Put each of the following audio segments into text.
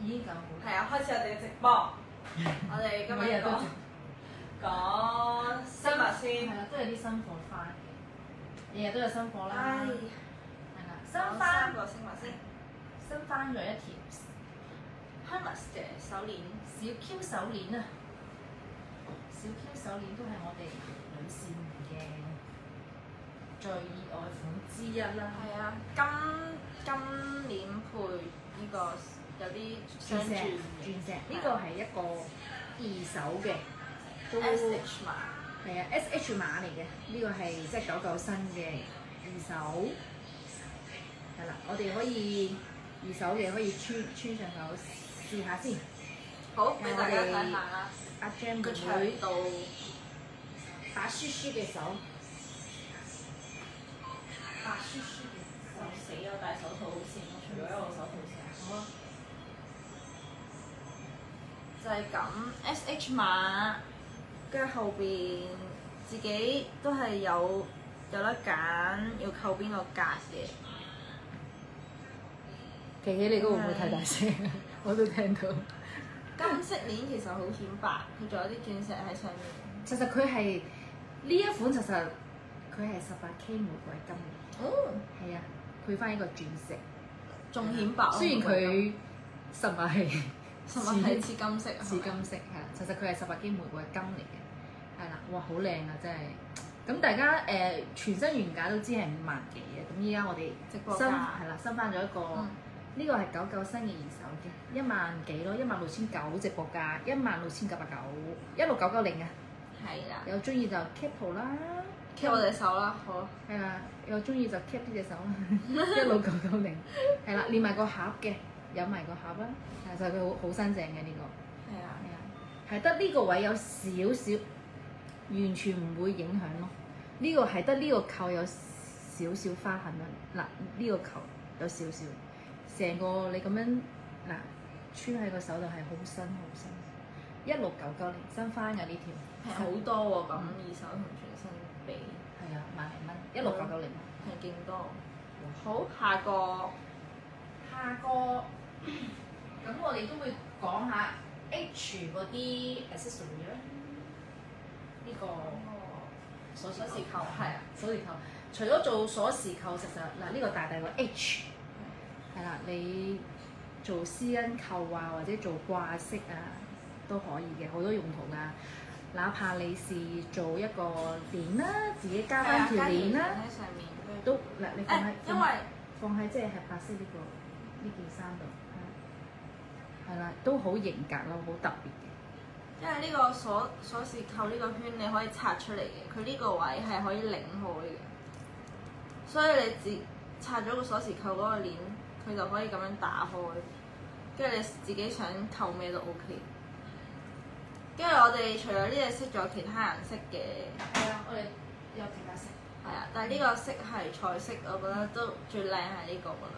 已經夠好。係啊，開始我哋嘅直播。我哋今日講新物先。係啦，都有啲新貨翻嘅，日日都有新貨啦。唉，係啦，新講翻三個新物先。新翻咗一條 Hermes 嘅手鏈，小 Q 手鏈啊！小 Q 手鏈都係我哋女士們嘅最熱愛款之一啦。係啊，今年配呢個有啲雙鑽鑽石，呢個係一個二手嘅，都 SH 碼。係啊 SH 碼嚟嘅，呢個係即係99新嘅二手。係啦，我哋可以二手嘅可以穿上手試下先。好，俾大家睇下啦。阿 Jam 個長會度白雪雪嘅手，白雪雪嘅手。死我戴手套好似我除咗一個手套先。好啊，就係咁 SH 碼，跟住後邊自己都係有得揀，要扣邊個格嘅。琪琪，你嗰個會唔會太大聲？我都聽到。金色鏈其實好顯白，佢仲有啲鑽石喺上面。其實佢係呢一款，其實佢係18K 玫瑰金嘅。哦，係啊，配翻一個鑽石，仲顯白。雖然佢實物係似金色，似金色係啦，其實佢係18K 玫瑰金嚟嘅，係啦，哇好靚啊真係！咁大家全新原價都知係5萬幾嘅，咁依家我哋新係啦，新翻咗一個，呢個係99新嘅二手嘅，1萬幾咯，16900直播價16990，16990啊！係啦，有中意就 cap 啦 cap 我隻手啦，好。係啦，有中意就 cap 呢隻手啦，16990係啦，連埋個盒嘅，有埋個盒啦，就係佢好新淨嘅呢個。係啊，係啊，係得呢個位有少少，完全唔會影響咯。呢個係得呢個扣有少少花痕啦。嗱，呢個扣有少少，成個你咁樣嗱穿喺個手度係好新好新。16990新翻嘅呢條。平好多喎，咁二手同全新比。係啊，萬零蚊，16990。平勁多。好，下個咁我哋都會講下 H 嗰啲 accessory 啦。呢個鎖匙扣係啊，鎖匙扣。除咗做鎖匙扣，實嗱呢個大個 H 係啦，你做絲巾扣啊，或者做掛飾啊都可以嘅，好多用途㗎。哪怕你是做一個鏈啦，自己加翻條鏈啦，喺上面都嗱你放喺因為放喺即係白色呢件衫度，係啦，都好型格咯，好特別嘅。因為呢個鎖匙扣呢個圈你可以拆出嚟嘅，佢呢個位係可以擰開嘅，所以你拆咗個鎖匙扣嗰個鏈，佢就可以咁樣打開，跟住你自己想扣咩都 OK。跟住我哋除咗呢隻色，仲有其他顏色嘅。係啊，我哋有其他色。係啊，但係呢個色係彩色，我覺得都最靚係呢個㗎啦。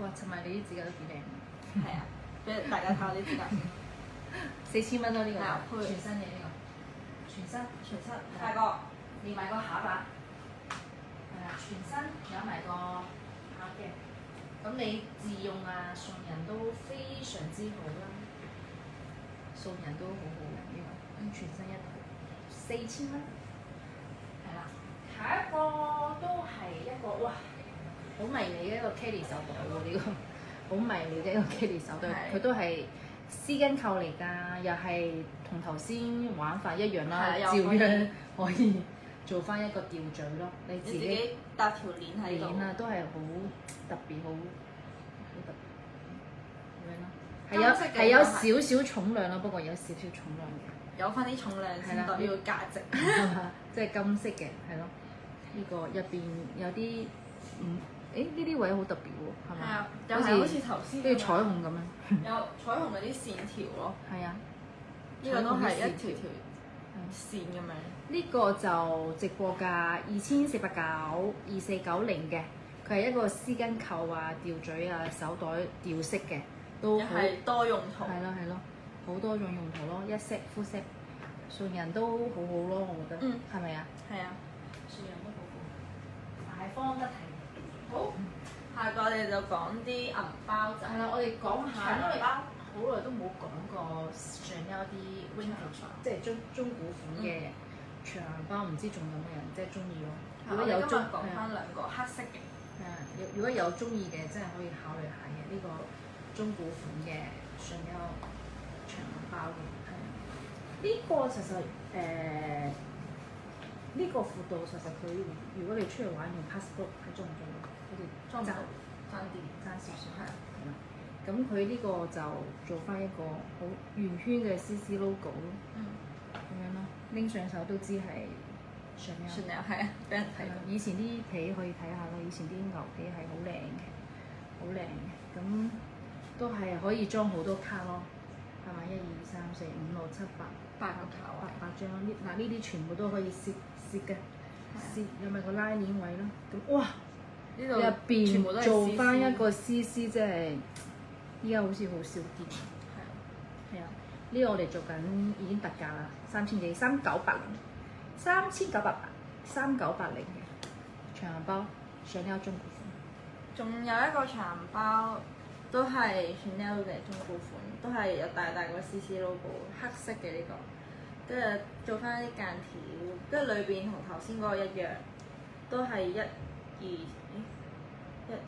哇！尋日你啲指甲都幾靚。係啊，俾大家睇下啲指甲。4000蚊咯呢個。係啊，配全新嘅呢個。全新。大哥，連埋個盒啊。係啊，全新有埋個盒嘅。咁你自用啊，送人都非常之好啦。送人都好好嘅呢個，咁全新一套4000蚊，係啦。下一個都係一個哇，好迷你嘅一個 Kelly 手袋喎呢個，好迷你嘅一個 Kelly 手袋，佢都係絲巾扣嚟㗎，又係同頭先玩法一樣啦，照樣可以做翻一個吊墜咯。你自己搭條鏈喺度。鏈啊，都係好特別，好特別咁樣咯。係有少少重量咯，不過有少少重量嘅。有翻啲重量先代表價值。即係金色嘅，係咯。呢個入邊有啲呢啲位好特別喎，係咪？係啊，又係好似頭先。好似彩虹咁樣。有彩虹嗰啲線條咯。係啊。呢個都係一條條線咁樣。呢個就直播價2490，2490嘅。佢係一個絲巾扣啊、吊墜啊、手袋吊飾嘅。都係多用途，係咯，好多種用途咯，一 set full set，送人都好好咯，我覺得，係咪啊？係啊，送人都好好，大方得體。好，下個我哋哋就講啲銀包仔。係啦，我哋講下，因為長銀包好耐都冇講過 Chanel 啲 vintage，即係中古款嘅長銀包，唔知仲有冇人即係中意咯？如果有中，講翻兩個黑色嘅。係啊，如果有中意嘅，真係可以考慮下嘅呢個中古款嘅 Chanel 長銀包嘅。係啊，呢個其實呢個闊度其實佢如果你出去玩用 passport 係裝唔裝到？好似裝唔到，爭少少係啦。咁佢呢個就做翻一個好圓圈嘅 CC logo 咯，咁樣咯，拎上手都知係 Chanel。Chanel 係啊，俾人睇到。以前啲皮可以睇下咯，以前啲牛皮係好靚嘅，好靚嘅，咁都係可以裝好多卡咯，係咪？1、2、3、4、5、6、7、8，8個卡，8張。呢啲全部都可以摺嘅，摺有咪個拉鏈位咯。咁哇！呢度入全部都係邊做翻一個 CC， 即係依家好似好少見。係啊，呢個我哋做緊已經特價啦，3000幾，3980，3980嘅長銀包，Chanel 中古款。仲有一個長銀包都係 Chanel 嘅中古款，都係有大大個 CC logo， 黑色嘅呢個，跟住做翻啲間條，跟住裏邊同頭先嗰個一樣，都係1、2、3、4、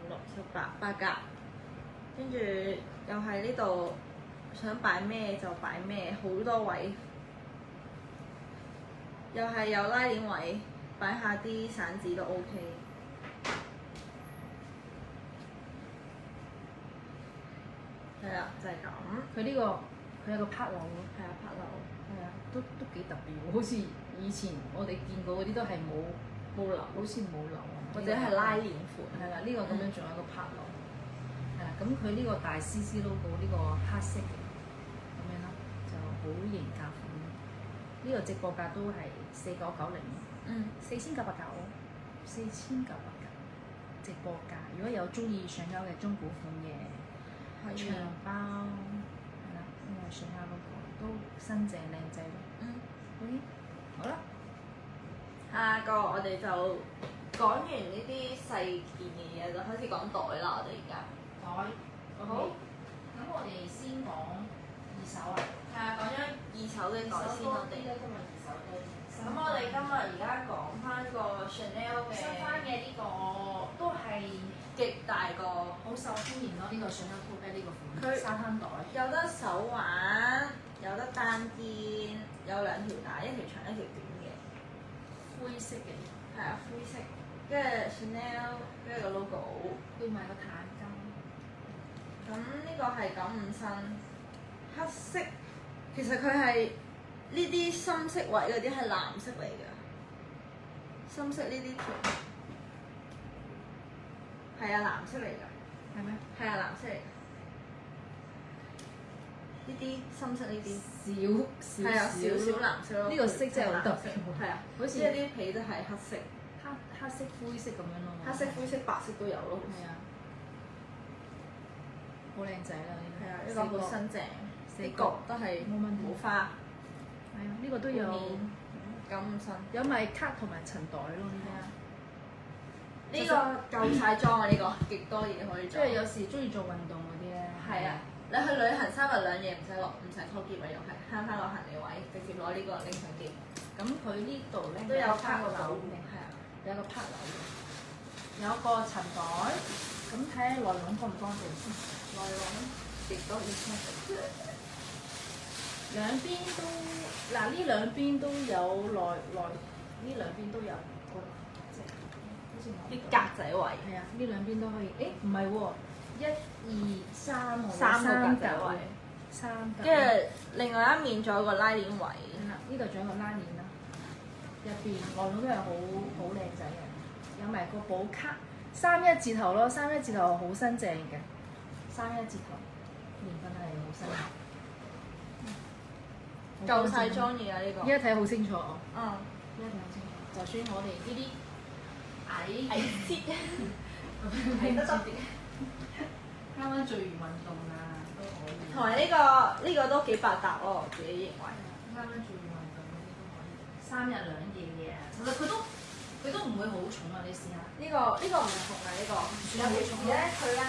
5、6、7、8格，跟住又係呢度想擺咩就擺咩，好多位，又係有拉鏈位，擺下啲散紙都 OK。係啊，就係咁。佢呢個佢有個 part 鈕咯，係啊，拍樓。係啊，都幾特別喎，好似以前我哋見過嗰啲都係冇流，好似冇流啊，或者係拉鏈款。係啦，呢個咁樣仲有一個 part 鈕。係啦，咁佢呢個大 CC logo 呢個黑色嘅咁樣啦，就好型格款。呢個直播價都係4990，4990直播價。如果有中意Chanel嘅中古款嘅長包，係啦，呢個Chanel logo都新淨靚仔咯。OK，好啦，下個我哋就講完呢啲細件嘅嘢，就開始講袋啦。我哋而家袋好，咁我哋先講二手啊。係啊，講咗二手嘅袋先，我哋。今日二手多啲。咁我哋今日而家講翻個 Chanel 嘅新翻嘅呢個都係極大個，好受歡迎咯。呢個Chanel Tote呢個款，佢沙灘袋。有得手玩，有得單肩，有2條帶，一條長一條短嘅，灰色嘅，係啊，灰色，跟住 Chanel，跟住個 logo，要買個碳金。咁呢個係95新，黑色，其實佢係呢啲深色位嗰啲係藍色嚟㗎，深色呢啲條，係啊，藍色嚟㗎，係咩？係啊，藍色嚟㗎。呢啲深色呢啲，少係啊，少少藍色咯。呢個色真係好特別別，係啊，好似即係啲皮都係黑色，黑色、灰色咁樣咯。黑色、灰色、白色都有咯。係啊，好靚仔啦！呢個係啊，呢個好新淨，啲角角都係冇問題冇花。係啊，呢個都有95新，有埋卡同埋襯袋咯。呢個夠晒裝啊！呢個極多嘢可以做。即係有時中意做運動嗰啲咧。係啊，你去旅行3日2夜唔使拖喼啊，又係慳翻個行李位，直接攞呢個拎上喼。咁佢呢度咧都有卡個鈕鈕，係啊，有個 part 鈕，有個襯袋。咁睇下內籠乾唔乾淨先。內籠亦都要 check。兩邊都嗱，呢兩邊都有呢兩邊都有個即係好似啲格仔位。係啊，呢兩邊都可以。誒唔係喎，1、2、3個3個格仔位， 3格。跟住另外一面仲有個拉鏈位。呢度仲有個拉鏈啦，入邊內籠都係好靚仔嘅，有埋個保卡，31字頭咯，31字頭好新淨嘅，31字頭年份係好新嘅。夠晒裝嘢啊！呢個。依家睇好清楚哦。嗯。依家睇好清楚，就算我哋呢啲矮切，係得啲，啱啱做完運動啊都可以。同埋呢個都幾百搭咯，我自己認為。啱啱做完運動嗰啲都可以，3日2夜嘅，其實佢都佢都唔會好重啊！你試下。呢個唔係重啊，呢個。算係好重咧，佢咧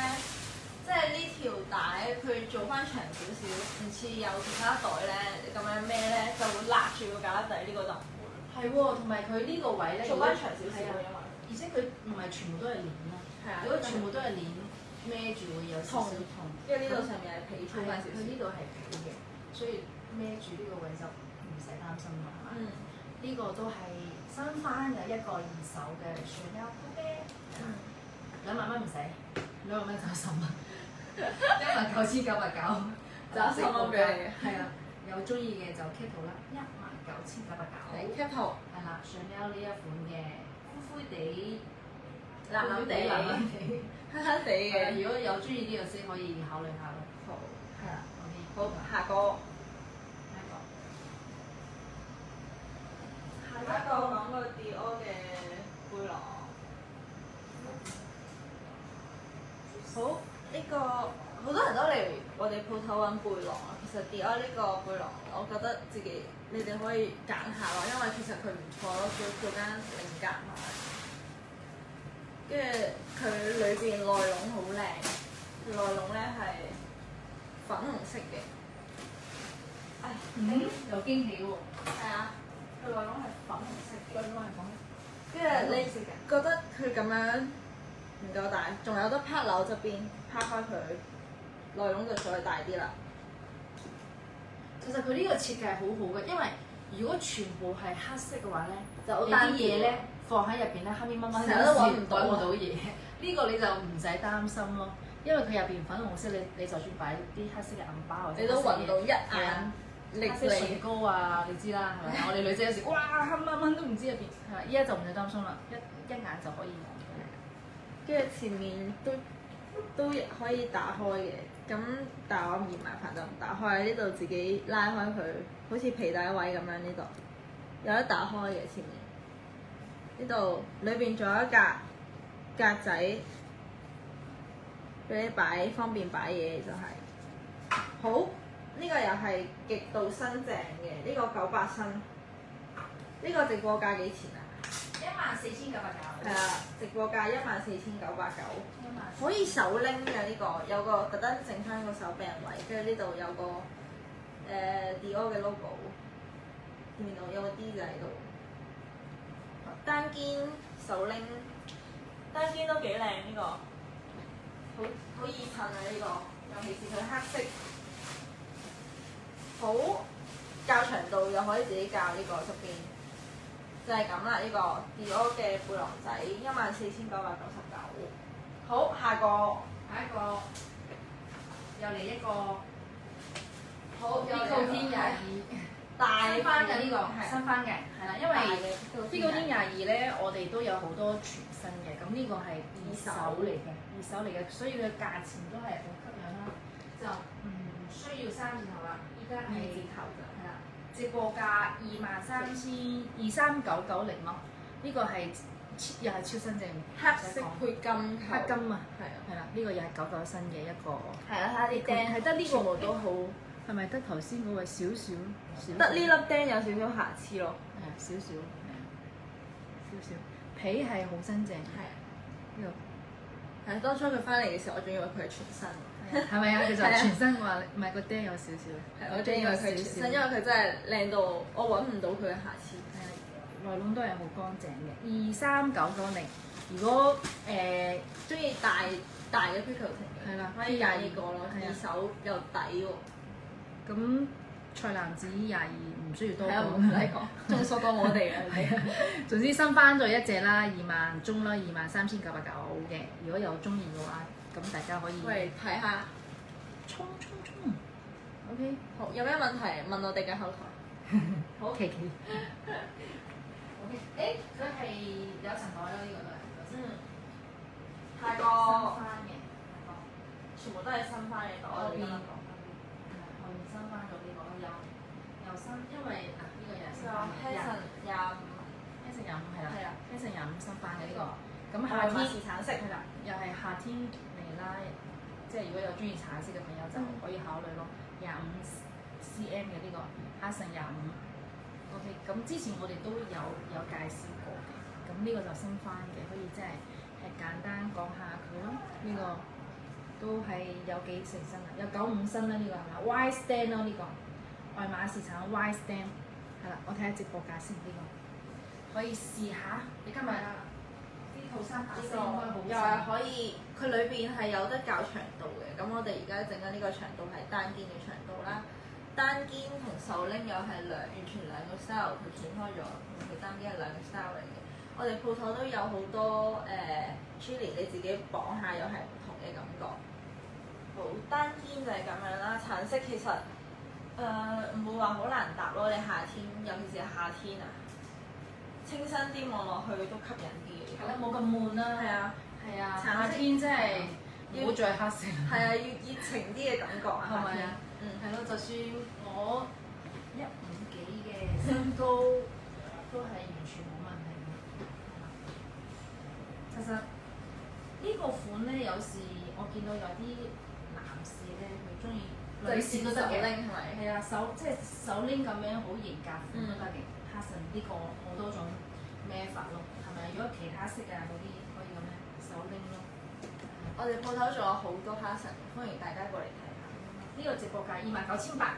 即係呢條帶佢做翻長少少，唔似有其他袋咧你咁樣孭咧就會勒住個架底，呢個就唔會。係喎，同埋佢呢個位咧，做翻長少少係啊因為。而且佢唔係全部都係鏈咯。係啊。如果全部都係鏈孭住會有少少痛。因為呢度上面係皮粗翻少少。佢呢度係皮嘅，所以孭住呢個位就唔使擔心啦，係嘛？呢個都係新翻嘅一個二手嘅橡膠包啤，2萬蚊唔使，2萬蚊就10蚊，19,990就10蚊俾你。係啊，有中意嘅就 keep 圖啦，19,990。keep 圖。係啦，橡膠呢一款嘅灰灰地、藍藍地、藍藍地、黑黑地嘅。如果有中意呢個先可以考慮下咯。好。係啦，OK。好，下個。下一個講個 Dior 嘅背囊。好，呢個好多人都嚟我哋鋪頭揾背囊啊。其實 Dior 呢個背囊，我覺得自己你哋可以揀下咯，因為其實佢唔錯咯，做間領夾埋。跟住佢裏邊內籠好靚，內籠咧係粉紅色嘅。有驚喜喎！係啊，佢內籠係粉紅色嘅。內籠係粉。跟住你覺得佢咁樣唔夠大，仲有得拍鈕側邊，拍開佢，內籠就再大啲啦。其實佢呢個設計好好嘅，因為如果全部係黑色嘅話咧，就好你單調啲嘢咧放喺入邊咧，黑咪掹掹，成日都揾唔到嘢。呢個你就唔使擔心咯，因為佢入邊粉紅色，你就算擺啲黑色嘅銀包或者你都揾到一眼黑色唇膏啊，你知啦，係咪？我哋女仔有時哇黑掹掹都唔知入邊，係啦，依家就唔使擔心啦，一眼就可以望到。跟住前面都可以打開嘅，咁但係我嫌麻煩就唔打開，呢度自己拉開佢，好似皮帶位咁樣呢度，有得打開嘅前面。呢度裏邊仲有一格仔，俾你方便擺嘢就係。好，呢個又係極度新淨嘅，呢個900新。呢個直播價幾錢啊14,990。係啊，直播價14,990。可以手拎嘅呢個，有個特登整翻個手柄位，跟住呢度有個Dior 嘅 logo，見唔見到有個 D 字喺度？單肩手拎，單肩都幾靚呢個，好易襯啊呢個，尤其是佢黑色，好較長度又可以自己較呢個側邊，就係咁啦呢個 Dior 嘅背囊仔14,999。好，下一個又嚟一個好Pico T22。大新翻嘅呢個，新翻嘅，係啦，因為Pico T22咧，我哋都有好多全新嘅，咁呢個係二手嚟嘅，所以佢價錢都係好吸引啦，就唔需要3字頭啦，依家係2字頭㗎，係啦，直播價23,990咯，呢個係又係超新淨，黑色配金黑金啊，係啦，呢個又係99新嘅一個，係啊，睇下啲釘係得呢個全部都好。係咪得頭先嗰個少少？得呢粒釘有少少瑕疵咯，係啊，少少，少少。皮係好新淨，係啊，呢係啊。當初佢翻嚟嘅時候，我仲以為佢係全新，係咪啊？佢就全新話，唔係個釘有少少。係，我仲以為佢係全新，因為佢真係靚到我揾唔到佢嘅瑕疵。係啊，內籠都係好乾淨嘅。23,990，如果中意大嘅 Pico 嘅，係啦，可以揀呢個咯，二手又抵喎。咁菜籃子22唔需要多講，唔使講，仲熟過我哋啊！係啊，總之新翻咗一隻啦，2萬中啦，23,990嘅。如果有中意嘅話，咁大家可以喂睇下，衝！OK， 好，有咩問題問我哋嘅後台。好，琪琪。OK，佢係有層袋啦，呢個都係。下個新翻嘅，全部都係新翻嘅袋。後邊新翻咗呢個又新，因為呢個又係新翻嘅。Hanson 25係啦，Hanson 25新翻嘅呢個。咁夏天是橙色係啦，又係夏天嚟啦，即係如果有中意橙色嘅朋友就可以考慮咯。25cm 嘅呢個 Hanson 25。OK，咁之前我哋都有介紹過嘅，咁呢個就新翻嘅，可以即係簡單講下佢咯。呢、個都係有幾成身啊？有95身啦，呢、個係咪 Y stand 咯？呢、個愛馬仕產 Y stand 係啦，我睇下直播價先，呢、個可以試下。你今日呢套衫白色應該好又係可以，佢裏邊係有得較長度嘅。咁我哋而家整緊呢個長度係單肩嘅長度啦，單肩同手拎又係完全兩個 style，佢斷開咗，同佢單肩係兩個 style 嚟嘅。我哋鋪頭都有好多chili，你自己綁下又係唔同嘅感覺。好，單肩就係咁樣啦，橙色其實唔會話好難搭咯。你夏天尤其是夏天啊，清新啲望落去都吸引啲嘅。係啦，冇咁悶啦。係啊，係啊，橙色夏天真係唔好再黑色。係啊，要熱情啲嘅感覺啊，係咪啊？嗯，係咯，就算我150幾嘅身高，都係完全冇問題嘅。其實呢個款咧，有時我見到有啲男士咧，佢中意女士都得嘅，拎係咪？係啊，即係手拎咁樣好型格款都得嘅。哈臣呢個好多種孭法咯，係咪？如果其他色啊嗰啲可以咁樣手拎咯。我哋鋪頭仲有好多哈臣，歡迎大家過嚟睇下。呢個直播價29,800。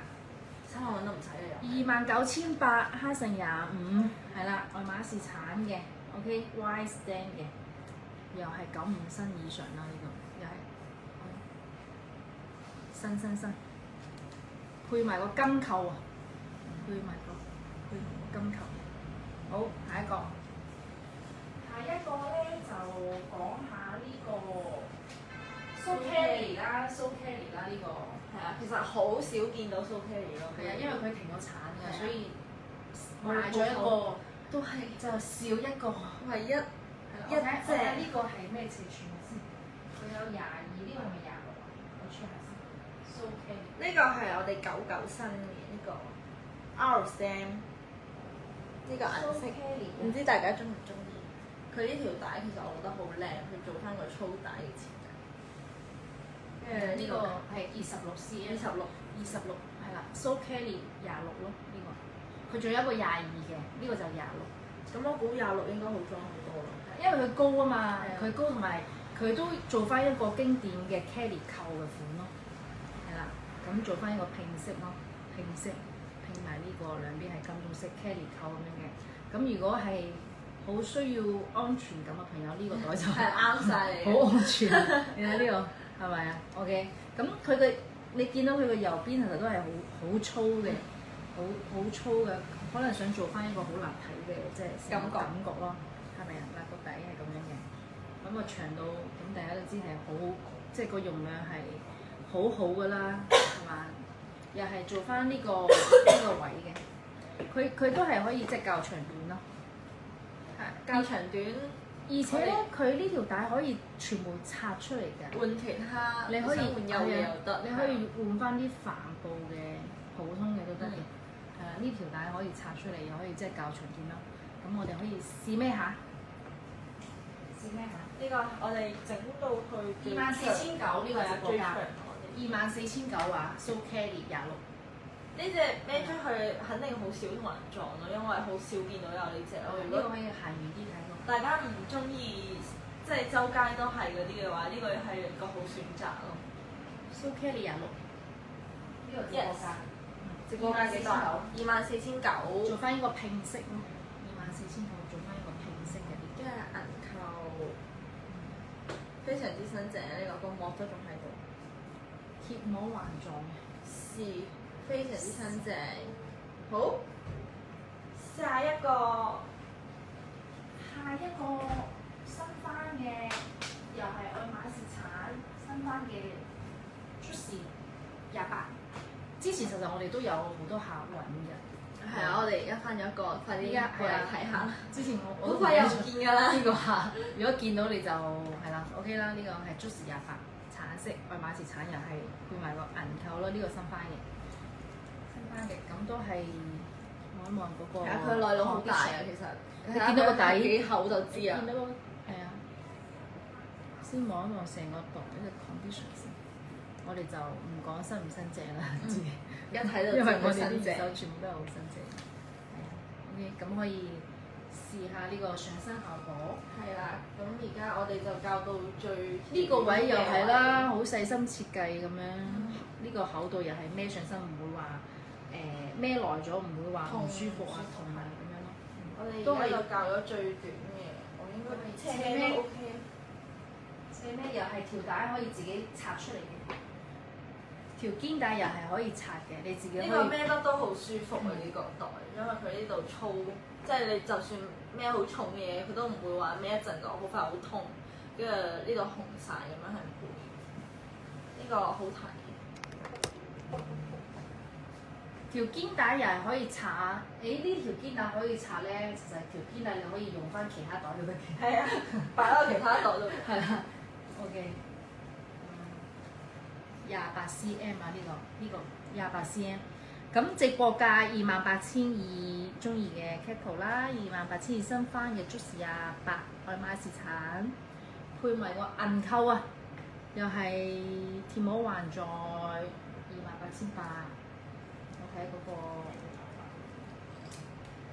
3萬蚊都唔使嘅又。29,800哈臣25，係啦，愛馬仕產嘅 ，OK Y stand 嘅，又係95身以上啦，呢、個又係新，配埋個金扣啊，配埋個金扣。好，下一個咧就講下呢個 So Kelly 啦，So Kelly 啦呢個。係啊，其實好少見到 So Kelly 咯。係啊，因為佢停咗產㗎，所以我賣咗一個，都係就少一個。唯一一隻呢個係咩尺寸先？佢有22，呢個係咪26啊？我 check 下先。So Kelly 呢個係我哋99新嘅呢個 R Sam，呢個顏色，唔知大家中唔中意？佢呢條帶其實我覺得好靚，佢做翻個粗帶嘅設計。呢個係26 cm。26係啦，So Kelly 26咯，呢個。佢仲有一個22嘅，呢個就26。咁我估26應該好裝好多咯。因為佢高啊嘛，佢高同埋佢都做翻一個經典嘅 Kelly 扣嘅款咯，係啦，咁做翻一個拼色咯，拼埋呢個兩邊係金棕色 Kelly 扣咁樣嘅。咁如果係好需要安全感嘅朋友，呢、個袋就係啱晒你。好安全。你睇呢個係咪啊？OK，咁佢嘅你見到佢嘅右邊其實都係好粗嘅，好粗嘅，可能想做翻一個好立體嘅即係感覺咯。係咪啊？嗱，個底係咁樣嘅，咁個長度咁大家都知係好，即係個容量係好好㗎啦，係嘛？又係做翻呢個位嘅，佢都係可以即係較長短咯，係較長短，而且咧佢呢條帶可以全部拆出嚟嘅，換團蝦，你可以換幼嘅又得，你可以換翻啲帆布嘅普通嘅都得嘅，係啦，呢條帶可以拆出嚟，又可以即係較長短咯。咁我哋可以試咩下？試咩下？呢個我哋整到去24,900呢個直播價，24,900啊 ，So Kelly 26。呢隻孭出去肯定好少同人撞咯，因為好少見到有呢隻咯。如果呢個可以行遠啲睇到。大家唔中意即係周街都係嗰啲嘅話，呢個係一個好選擇咯。 So Kelly 26，呢個直播價，直播價幾多？24,900，做翻呢個拼色咯，24,900做翻一個拼色嘅呢跟住銀扣，非常之新淨啊！呢個個膜都仲喺度，貼膜環狀嘅。是非常之新淨。好，下一個新翻嘅，又係愛馬仕產新翻嘅 Juicy 28。之前其實我哋都有好多客揾嘅。係啊，我哋而家翻咗一個，快啲過嚟睇下。之前我好快又唔見㗎啦。呢個客，如果見到你就係啦 ，OK 啦，呢個係 Juicy 28橙色，愛馬仕產又係配埋個銀扣咯，呢個新翻嘅。咁都係望一望嗰個。係啊，佢內籠好大啊，其實。你見到個底幾厚就知啊。見到個係啊，先望一望成個袋嘅 condition 先。我哋就唔講新唔新淨啦，知一睇就知因為我哋新淨。啲手全部都係好新淨。係啊，OK，咁可以試試下呢個上身效果。係啦，咁而家我哋就教到最呢個位又係啦，好細心設計咁樣。呢個厚度又係孭上身，唔會話孭耐咗唔會話唔舒服啊痛啊咁樣咯。我哋而家就教咗最短嘅，我應該斜孭都 OK。斜孭又係條帶可以自己拆出嚟嘅，條肩帶又係可以拆嘅，你自己可以。呢個孭得都好舒服啊！呢個袋，因為佢呢度粗，即係你就算孭好重嘅嘢，佢都唔會話孭一陣就好快好痛，跟住呢度紅晒咁樣係唔會。呢個好睇。條肩帶又係可以拆，呢條肩帶可以拆咧，其實條肩帶你可以用翻其他袋都得嘅。係啊，擺喺其他袋度。係啦，OK。28cm 啊，呢個28cm。咁直播價28,200，中意嘅 Capo 啦，28,200新翻嘅足是28，外碼是產，配埋個銀扣啊，又係貼膜環在28,800。我睇嗰個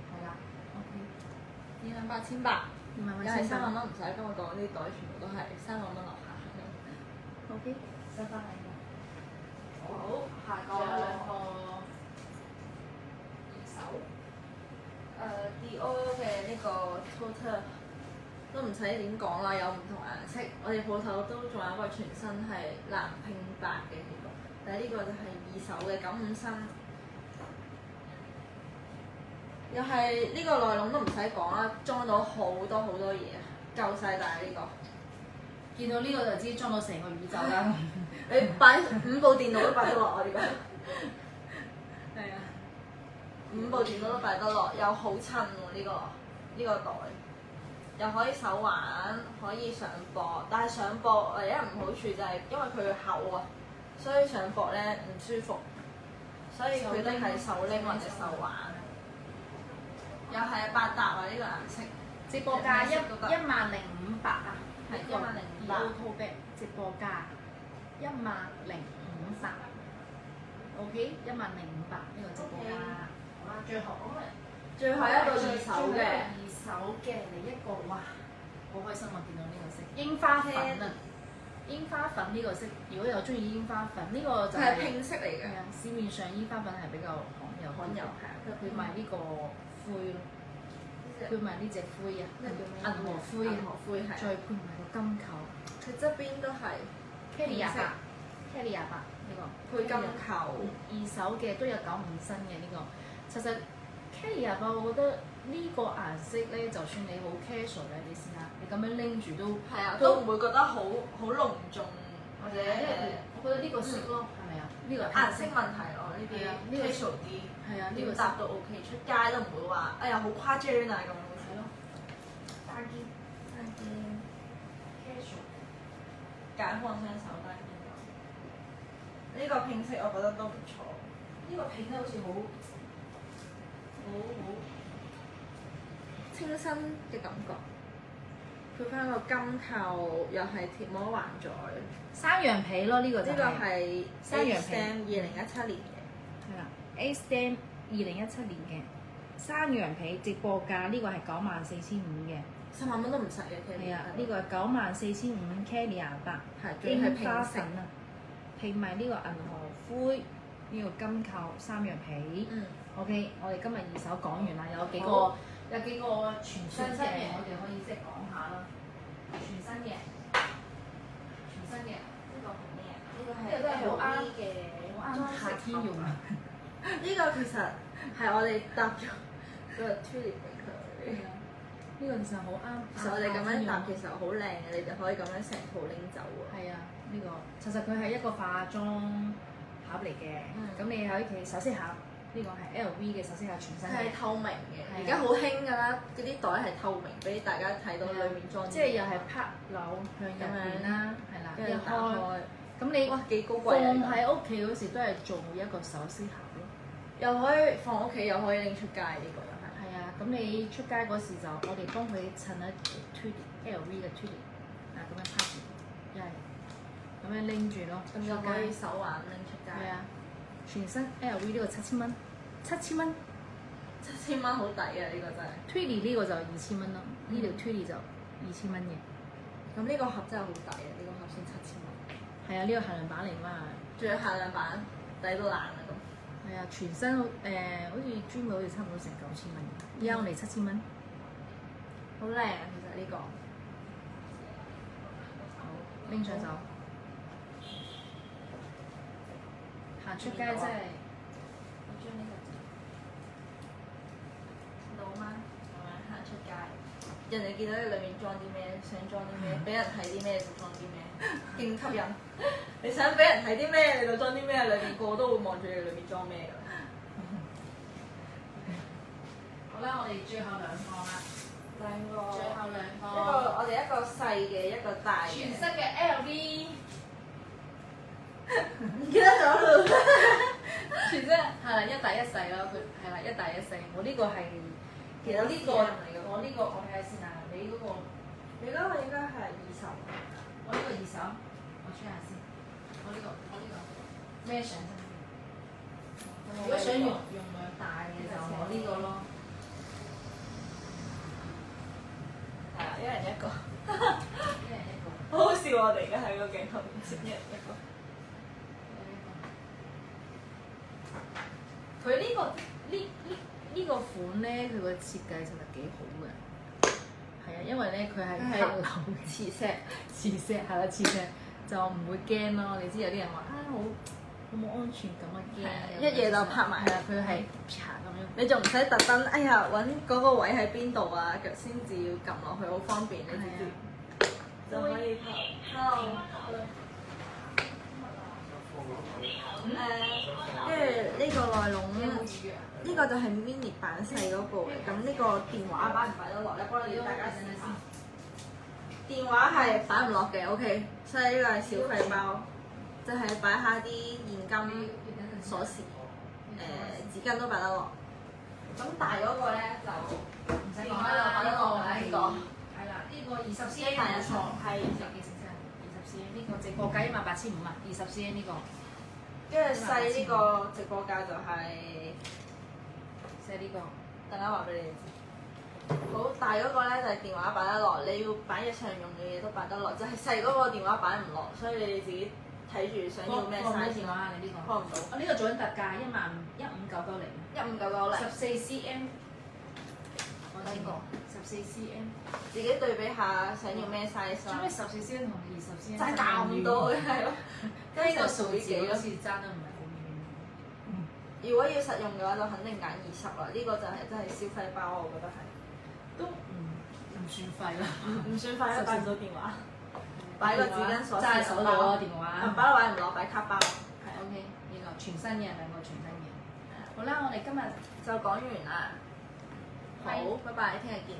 係啦，OK。28,800，又係3萬蚊唔使，今日講啲袋全部都係3萬蚊樓下。OK，收翻嚟。好，下仲有兩個個二手。Dior 嘅呢個 Tote 都唔使點講啦，有唔同顏色。我哋鋪頭都仲有一個全身係藍拼白嘅呢個，但係呢個就係二手嘅95新。又係呢個內籠都唔使講啦，裝到好多嘢啊，夠晒大呢個。見到呢個就知裝到成個宇宙啦。你擺5部電腦都擺得落啊！呢個係啊，5部電腦都擺得落，又好襯喎呢個袋，又可以手環，可以上膊，但係上膊唯一唔好處就係因為佢厚啊，所以上膊咧唔舒服，所以佢都係手拎或者手環。又係百搭啊！呢個顏色，直播價10,500啊，係10,500 Auto Bag 直播價10,500 ，OK 10,500呢個直播價。好啦，最後最後一個二手嘅，二手嘅嚟一個，哇！好開心啊！見到呢個色，櫻花粉啊，櫻花粉呢個色，如果有中意櫻花粉，呢個就係拼色嚟嘅。係啊，市面上櫻花粉係比較罕有，係啊，佢配埋呢個灰咯，配埋呢隻灰啊，銀河灰啊，係。再配埋個金扣，佢側邊都係 Kelly 28呢個配金扣。二手嘅都有95新嘅呢個，其實 Kelly 28我覺得呢個顏色咧，就算你好 casual 咧，你試下你咁樣拎住都係啊，都唔會覺得好隆重或者我覺得呢個色咯，係咪啊？呢個顏色問題咯，呢啲 casual 啲，係啊，呢個點搭都 OK，出街都唔會話哎呀好誇張啊咁樣。係咯，單肩 casual 解放雙手單肩咯。呢個拼色我覺得都唔錯，呢個拼得好似好清新嘅感覺。配翻個金扣，又係貼膜環在。山羊皮咯，呢個就呢個係山羊皮2017年嘅。係啦，A-Stem 2017年嘅山羊皮直播價呢個係94,500嘅10萬蚊都唔使嘅，係啊，呢個係94,500 Kelly 28，係仲要係櫻花拼色粉啊，配埋呢個銀河灰，呢個金扣山羊皮。OK，我哋今日二手講完啦，有幾個全新嘅，我哋可以即係講下啦。全新嘅，呢個係咩啊？呢個呢個都係好啱嘅，好啱夏天用啊！呢個其實係我哋搭咗個 tulip 俾佢。呢個其實好啱。其實我哋咁樣搭其實好靚嘅，你哋可以咁樣成套拎走喎。係啊，呢個其實佢係一個化妝盒嚟嘅。咁你喺屋企首飾盒，呢個係 LV 嘅首飾盒，全新嘅。係透明嘅，而家好興㗎啦！嗰啲袋係透明，俾大家睇到裡面裝。即係又係拍鈕向入邊啦，係啦，一開。咁你哇幾高貴放喺屋企嗰時都係做一個首飾盒咯。又可以放屋企，又可以拎出街，呢個又係。係啊，咁你出街嗰時就我哋幫佢襯一條 LV 嘅 tulip，咁樣拍住，一係咁樣拎住咯。咁就可以手環拎出街。係啊，全新 LV 呢個7,000蚊，7,000蚊， 7000蚊好抵啊！呢個真係。Twilly 呢個就2000蚊咯，呢條 Twilly 就2000蚊嘅。咁呢個盒真係好抵啊！呢個盒先7000蚊。係啊，呢個限量版嚟㗎嘛。仲要限量版，抵到爛啦咁。係啊，全身好似專門好似差唔多成9000蚊，依家我哋7000蚊。好靚啊！其實呢個。好，拎上手。行出街真係。我將呢個攞嗎？係咪行出街？人哋見到你裏面裝啲咩，想裝啲咩，俾人睇啲咩就裝啲咩，勁吸引。你想俾人睇啲咩，你就裝啲咩，裏面個個都會望住你裏面裝咩㗎。好啦，我哋最後兩個啦。兩個。最後兩個。一個我哋一個細嘅，一個大嘅。全身嘅 LV。唔記得咗啦。全身係啦，一大一細咯，佢係啦，一大一細。我呢個係，其實呢個我呢個我睇下先啊，你嗰個你嗰個應該係20。我呢個20，我 check 下先。我呢個咩相先？如果想用量大嘅就我呢個咯。係啊，一人一個。一人一個。好好笑我哋而家喺個鏡頭面前，一人一個。佢呢個款咧，佢個設計其實幾好嘅。係啊，因為咧佢係流磁石係啦，磁石就唔會驚咯。你知有啲人話好冇安全感啊，驚。一嘢就拍埋。係啊，佢係啪咁樣。你仲唔使特登，哎呀揾嗰個位喺邊度啊，腳先至要撳落去，好方便你知唔知？就可以拍。跟住呢個內籠，呢個就係 mini 版細嗰個嘅。咁呢個電話擺唔擺得落咧？幫你大家試下。電話係擺唔落嘅，OK。所以呢個係小費包，就係擺下啲現金、鎖匙、紙巾都擺得落。咁大嗰個咧就唔使講啦，呢個係係啦，呢個20 cm 冇錯，係20 cm 呢個直播價18500啊，20 cm 呢個。跟住細呢個直播價就係細呢個，等下話俾你知。好大嗰個咧就係電話擺得落，你要擺日常用嘅嘢都擺得落，就係細嗰個電話擺唔落，所以你哋自己睇住想要咩 size 電話啊？你呢個放唔到。我呢個做緊特價15990。15990。14 cm。我呢個14 cm。自己對比下想要咩 size 做咩14 cm 同20 cm 爭咁多嘅係咯。呢個數字好似爭得唔係好遠。如果要實用嘅話，就肯定揀20啦。呢個就係真係消費包，我覺得係。都唔算廢啦。唔算廢啦，擺唔到電話。擺個紙巾鎖匙。揸喺手度咯，電話。擺都擺唔落，擺卡包。係 OK，呢個全新嘅兩個全新嘅。好啦，我哋今日就講完啦。好，拜拜，聽日見。